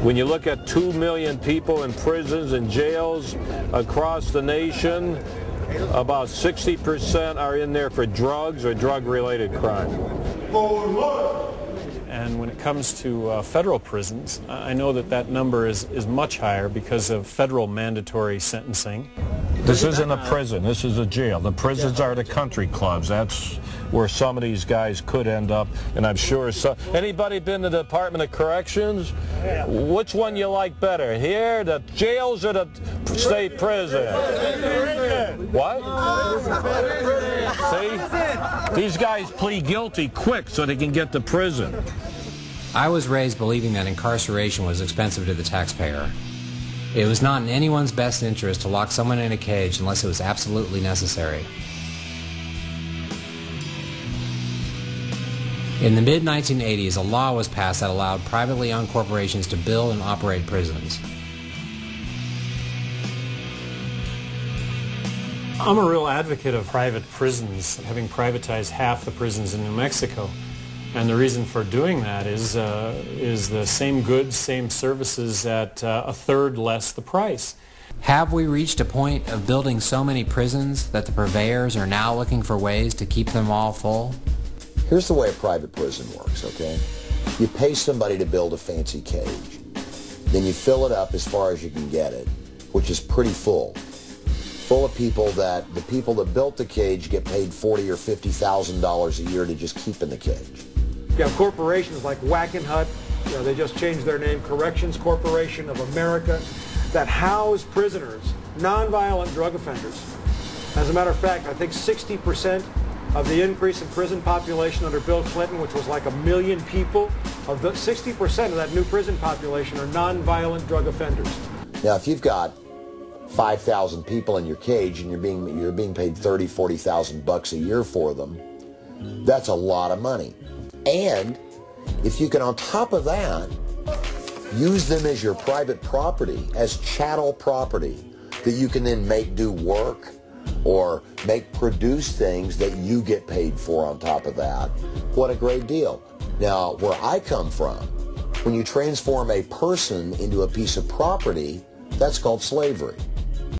When you look at 2 million people in prisons and jails across the nation, about 60% are in there for drugs or drug-related crime. And when it comes to federal prisons, I know that that number is much higher because of federal mandatory sentencing. This isn't a prison, this is a jail. The prisons are the country clubs. That's where some of these guys could end up, and I'm sure some. Anybody been to the Department of Corrections? Which one you like better, here, the jails, or the state prison? What? See? These guys plead guilty quick so they can get to prison. I was raised believing that incarceration was expensive to the taxpayer. It was not in anyone's best interest to lock someone in a cage unless it was absolutely necessary. In the mid-1980s, a law was passed that allowed privately owned corporations to build and operate prisons. I'm a real advocate of private prisons, having privatized half the prisons in New Mexico. And the reason for doing that is the same goods, same services at a third less the price. Have we reached a point of building so many prisons that the purveyors are now looking for ways to keep them all full? Here's the way a private prison works, okay? You pay somebody to build a fancy cage. Then you fill it up as far as you can get it, which is pretty full. Full of people that, the people that built the cage get paid $40,000 or $50,000 a year to just keep in the cage. You have corporations like Wackenhut, they just changed their name, Corrections Corporation of America, that house prisoners, nonviolent drug offenders. As a matter of fact, I think 60% of the increase in prison population under Bill Clinton, which was like 1 million people, of the 60% of that new prison population are nonviolent drug offenders. Now, if you've got 5,000 people in your cage and you're being paid $30,000, $40,000 a year for them, that's a lot of money. And if you can, on top of that, use them as your private property, as chattel property, that you can then make do work or produce things that you get paid for on top of that, what a great deal. Now, where I come from, when you transform a person into a piece of property, that's called slavery.